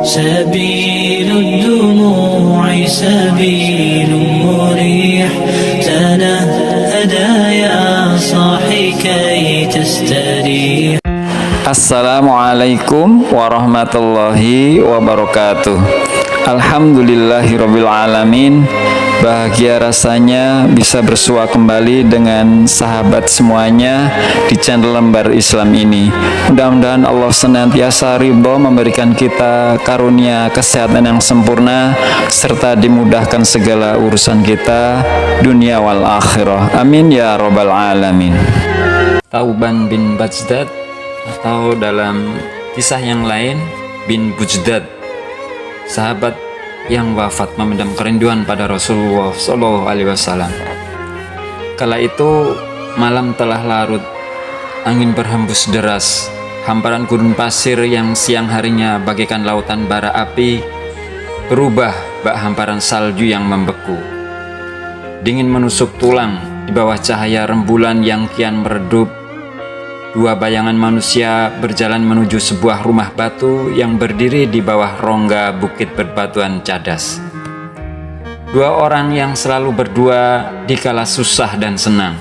سبيل الدموع سبيل مريح تنهدى يا صاحي كي تستريح. Assalamualaikum warahmatullahi wabarakatuh. Alhamdulillahirabbil alamin. Bahagia rasanya bisa bersua kembali dengan sahabat semuanya di channel Lembar Islam ini. Mudah-mudahan Allah senantiasa ridho memberikan kita karunia kesehatan yang sempurna serta dimudahkan segala urusan kita dunia wal akhirah. Amin ya rabbal alamin. Tauban bin Bajdad, atau dalam kisah yang lain bin Bujdad, sahabat yang wafat memendam kerinduan pada Rasulullah SAW. Kala itu malam telah larut, angin berhembus deras, hamparan gurun pasir yang siang harinya bagaikan lautan bara api berubah bak hamparan salju yang membeku. Dingin menusuk tulang di bawah cahaya rembulan yang kian meredup. Dua bayangan manusia berjalan menuju sebuah rumah batu yang berdiri di bawah rongga bukit berbatuan cadas. Dua orang yang selalu berdua dikala susah dan senang.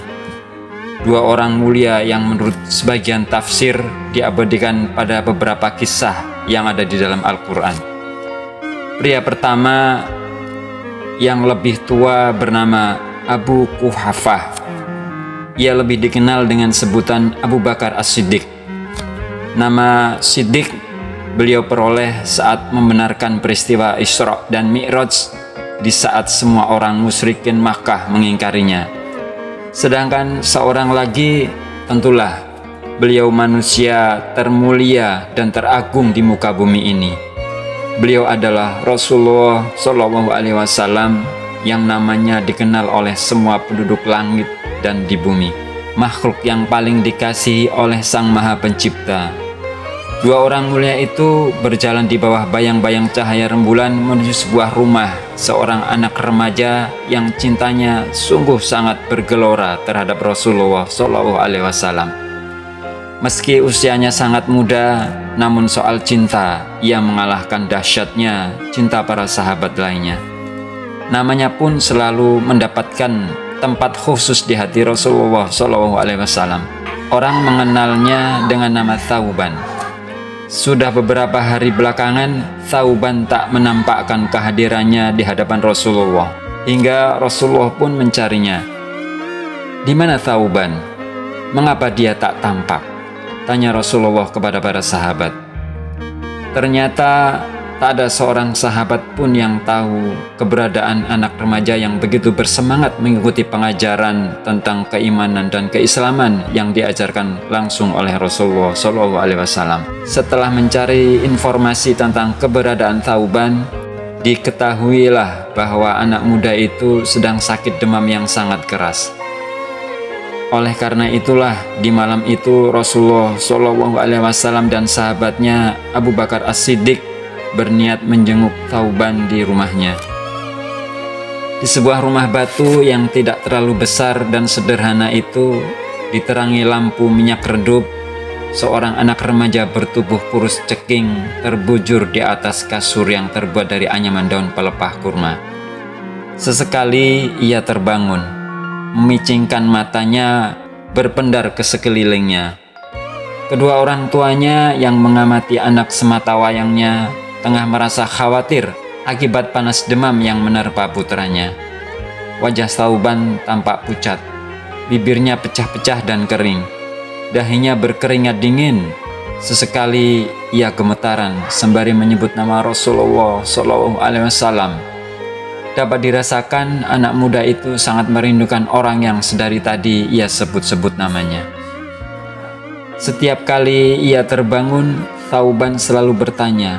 Dua orang mulia yang menurut sebagian tafsir diabadikan pada beberapa kisah yang ada di dalam Al-Quran. Pria pertama yang lebih tua bernama Abu Quhafah. Ia lebih dikenal dengan sebutan Abu Bakar As-Siddiq. Nama Siddiq beliau peroleh saat membenarkan peristiwa Isra dan Mi'raj di saat semua orang musyrikin Makkah mengingkarinya. Sedangkan seorang lagi, tentulah beliau manusia termulia dan teragung di muka bumi ini. Beliau adalah Rasulullah SAW yang namanya dikenal oleh semua penduduk langit dan di bumi, makhluk yang paling dikasihi oleh Sang Maha Pencipta. Dua orang mulia itu berjalan di bawah bayang-bayang cahaya rembulan menuju sebuah rumah seorang anak remaja yang cintanya sungguh sangat bergelora terhadap Rasulullah SAW. Meski usianya sangat muda, namun soal cinta ia mengalahkan dahsyatnya cinta para sahabat lainnya. Namanya pun selalu mendapatkan tempat khusus di hati Rasulullah SAW. Orang mengenalnya dengan nama Thauban. Sudah beberapa hari belakangan, Thauban tak menampakkan kehadirannya di hadapan Rasulullah, hingga Rasulullah pun mencarinya. Di mana Thauban? Mengapa dia tak tampak? Tanya Rasulullah kepada para sahabat. Ternyata tak ada seorang sahabat pun yang tahu keberadaan anak remaja yang begitu bersemangat mengikuti pengajaran tentang keimanan dan keislaman yang diajarkan langsung oleh Rasulullah SAW. Setelah mencari informasi tentang keberadaan Thauban, diketahuilah bahwa anak muda itu sedang sakit demam yang sangat keras. Oleh karena itulah di malam itu Rasulullah SAW dan sahabatnya Abu Bakar As-Siddiq berniat menjenguk Thauban di rumahnya. Di sebuah rumah batu yang tidak terlalu besar dan sederhana itu, diterangi lampu minyak redup, seorang anak remaja bertubuh kurus ceking terbujur di atas kasur yang terbuat dari anyaman daun pelepah kurma. Sesekali ia terbangun, memicingkan matanya, berpendar ke sekelilingnya. Kedua orang tuanya yang mengamati anak semata wayangnya tengah merasa khawatir akibat panas demam yang menerpa putranya. Wajah Thauban tampak pucat, bibirnya pecah-pecah dan kering, dahinya berkeringat dingin. Sesekali ia gemetaran sembari menyebut nama Rasulullah SAW. Dapat dirasakan anak muda itu sangat merindukan orang yang sedari tadi ia sebut-sebut namanya. Setiap kali ia terbangun, Thauban selalu bertanya,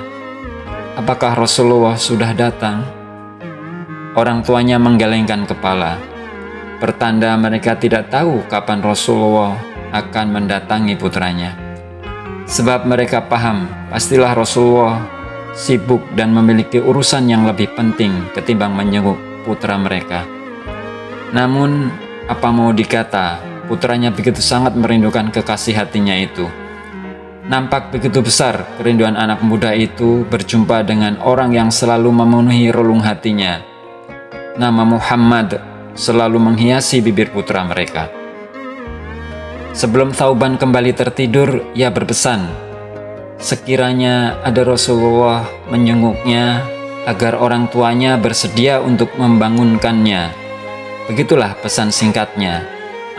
apakah Rasulullah sudah datang? Orang tuanya menggelengkan kepala, pertanda mereka tidak tahu kapan Rasulullah akan mendatangi putranya. Sebab mereka paham, pastilah Rasulullah sibuk dan memiliki urusan yang lebih penting ketimbang menjenguk putra mereka. Namun, apa mau dikata, putranya begitu sangat merindukan kekasih hatinya itu. Nampak begitu besar kerinduan anak muda itu berjumpa dengan orang yang selalu memenuhi relung hatinya. Nama Muhammad selalu menghiasi bibir putra mereka. Sebelum Thauban kembali tertidur, ia berpesan, sekiranya ada Rasulullah menjenguknya agar orang tuanya bersedia untuk membangunkannya. Begitulah pesan singkatnya.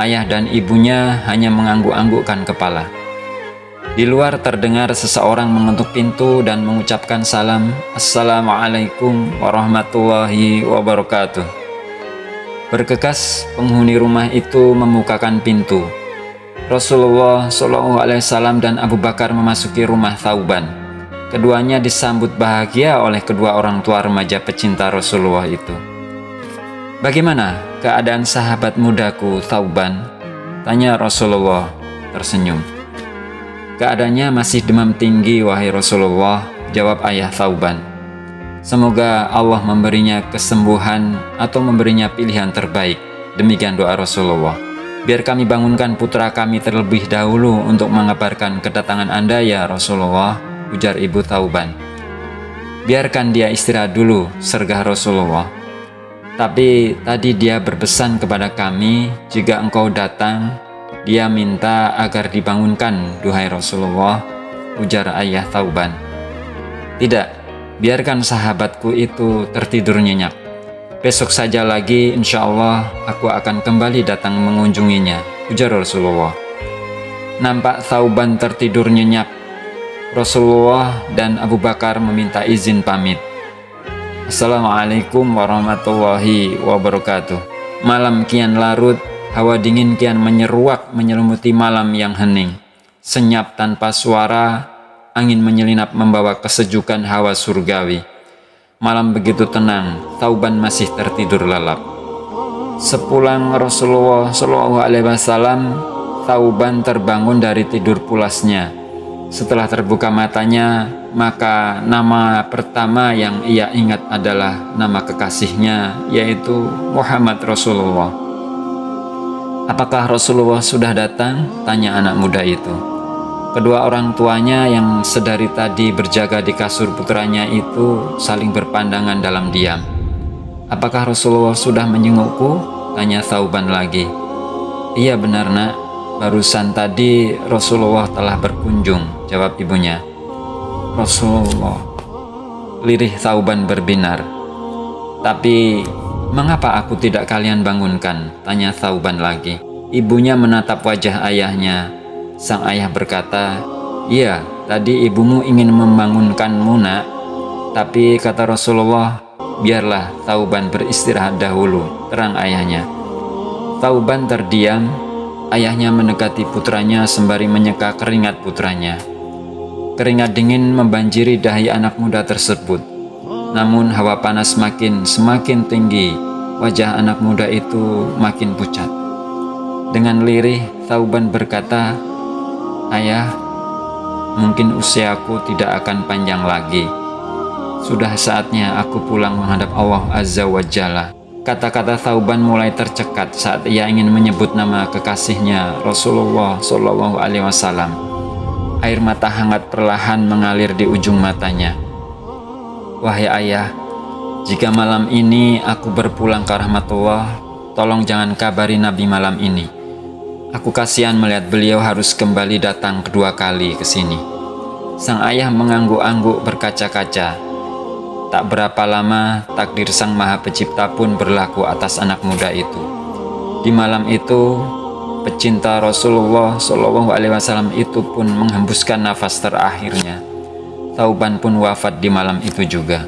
Ayah dan ibunya hanya mengangguk-anggukkan kepala. Di luar terdengar seseorang mengetuk pintu dan mengucapkan salam, "Assalamualaikum warahmatullahi wabarakatuh." Bergegas penghuni rumah itu membukakan pintu. Rasulullah SAW dan Abu Bakar memasuki rumah Thauban. Keduanya disambut bahagia oleh kedua orang tua remaja pecinta Rasulullah itu. "Bagaimana keadaan sahabat mudaku Thauban?" tanya Rasulullah tersenyum. "Keadaannya masih demam tinggi, wahai Rasulullah," jawab ayah Thauban. "Semoga Allah memberinya kesembuhan atau memberinya pilihan terbaik." Demikian doa Rasulullah. "Biar kami bangunkan putra kami terlebih dahulu untuk mengabarkan kedatangan Anda ya Rasulullah," ujar ibu Thauban. "Biarkan dia istirahat dulu," sergah Rasulullah. "Tapi tadi dia berpesan kepada kami, jika engkau datang, dia minta agar dibangunkan, duhai Rasulullah," ujar ayah Thauban. "Tidak, biarkan sahabatku itu tertidur nyenyak. Besok saja lagi insya Allah aku akan kembali datang mengunjunginya," ujar Rasulullah. Nampak Thauban tertidur nyenyak. Rasulullah dan Abu Bakar meminta izin pamit. "Assalamualaikum warahmatullahi wabarakatuh." Malam kian larut, hawa dingin kian menyeruak menyelimuti malam yang hening. Senyap tanpa suara, angin menyelinap membawa kesejukan hawa surgawi. Malam begitu tenang, Thauban masih tertidur lelap. Sepulang Rasulullah SAW, Thauban terbangun dari tidur pulasnya. Setelah terbuka matanya, maka nama pertama yang ia ingat adalah nama kekasihnya, yaitu Muhammad Rasulullah. "Apakah Rasulullah sudah datang?" tanya anak muda itu. Kedua orang tuanya yang sedari tadi berjaga di kasur putranya itu saling berpandangan dalam diam. "Apakah Rasulullah sudah menjengukku?" tanya Thauban lagi. "Iya benar nak, barusan tadi Rasulullah telah berkunjung," jawab ibunya. "Rasulullah," lirih Thauban berbinar. "Tapi mengapa aku tidak kalian bangunkan?" tanya Thauban lagi. Ibunya menatap wajah ayahnya. Sang ayah berkata, "Iya, tadi ibumu ingin membangunkanmu nak, tapi kata Rasulullah, biarlah Thauban beristirahat dahulu," terang ayahnya. Thauban terdiam. Ayahnya mendekati putranya sembari menyeka keringat putranya. Keringat dingin membanjiri dahi anak muda tersebut. Namun hawa panas semakin tinggi. Wajah anak muda itu makin pucat. Dengan lirih, Thauban berkata, "Ayah, mungkin usiaku tidak akan panjang lagi. Sudah saatnya aku pulang menghadap Allah Azza wa Jalla." Kata-kata Thauban mulai tercekat saat ia ingin menyebut nama kekasihnya Rasulullah SAW. Air mata hangat perlahan mengalir di ujung matanya. "Wahai ayah, jika malam ini aku berpulang ke rahmatullah, tolong jangan kabari Nabi malam ini. Aku kasihan melihat beliau harus kembali datang kedua kali ke sini." Sang ayah mengangguk-angguk berkaca-kaca. Tak berapa lama, takdir Sang Maha Pencipta pun berlaku atas anak muda itu. Di malam itu, pecinta Rasulullah SAW itu pun menghembuskan nafas terakhirnya. Thauban pun wafat di malam itu juga.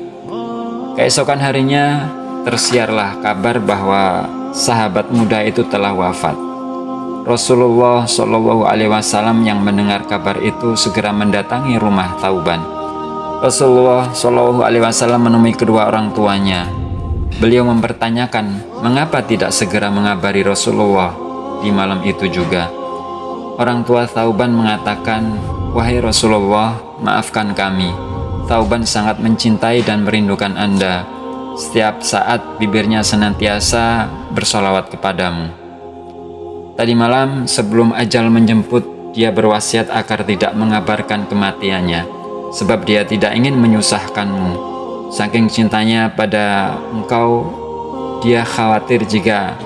Keesokan harinya, tersiarlah kabar bahwa sahabat muda itu telah wafat. Rasulullah SAW yang mendengar kabar itu segera mendatangi rumah Thauban. Rasulullah SAW menemui kedua orang tuanya. Beliau mempertanyakan mengapa tidak segera mengabari Rasulullah di malam itu juga. Orang tua Thauban mengatakan, "Wahai Rasulullah, maafkan kami. Thauban sangat mencintai dan merindukan Anda. Setiap saat bibirnya senantiasa bersolawat kepadamu. Tadi malam sebelum ajal menjemput, dia berwasiat agar tidak mengabarkan kematiannya, sebab dia tidak ingin menyusahkanmu. Saking cintanya pada engkau, dia khawatir jika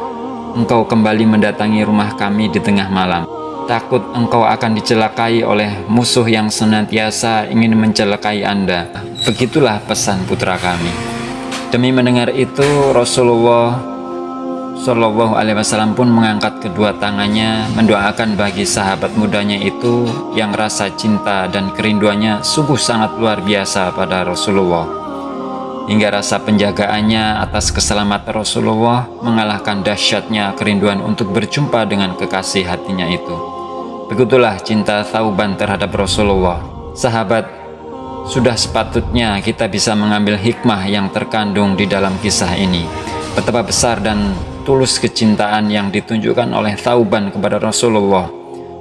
engkau kembali mendatangi rumah kami di tengah malam. Takut engkau akan dicelakai oleh musuh yang senantiasa ingin mencelakai Anda. Begitulah pesan putra kami. Demi mendengar itu, Rasulullah Shallallahu Alaihi Wasallam pun mengangkat kedua tangannya mendoakan bagi sahabat mudanya itu yang rasa cinta dan kerinduannya sungguh sangat luar biasa pada Rasulullah. Hingga rasa penjagaannya atas keselamatan Rasulullah mengalahkan dahsyatnya kerinduan untuk berjumpa dengan kekasih hatinya itu. Begitulah cinta Thauban terhadap Rasulullah. Sahabat, sudah sepatutnya kita bisa mengambil hikmah yang terkandung di dalam kisah ini. Betapa besar dan tulus kecintaan yang ditunjukkan oleh Thauban kepada Rasulullah.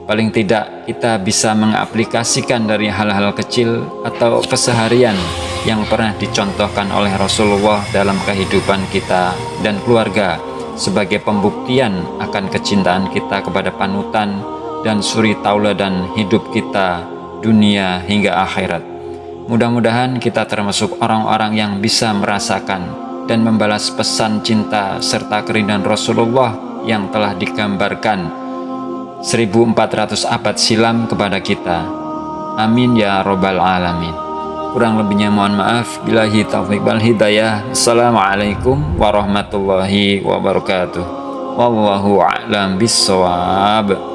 Paling tidak kita bisa mengaplikasikan dari hal-hal kecil atau keseharian yang pernah dicontohkan oleh Rasulullah dalam kehidupan kita dan keluarga sebagai pembuktian akan kecintaan kita kepada panutan dan suri tauladan hidup kita dunia hingga akhirat. Mudah-mudahan kita termasuk orang-orang yang bisa merasakan dan membalas pesan cinta serta kerinduan Rasulullah yang telah digambarkan 1400 abad silam kepada kita. Amin ya robbal alamin. Kurang lebihnya mohon maaf. Billahi taufiq wal hidayah. Assalamualaikum warahmatullahi wabarakatuh. Wallahu a'lam bissawab.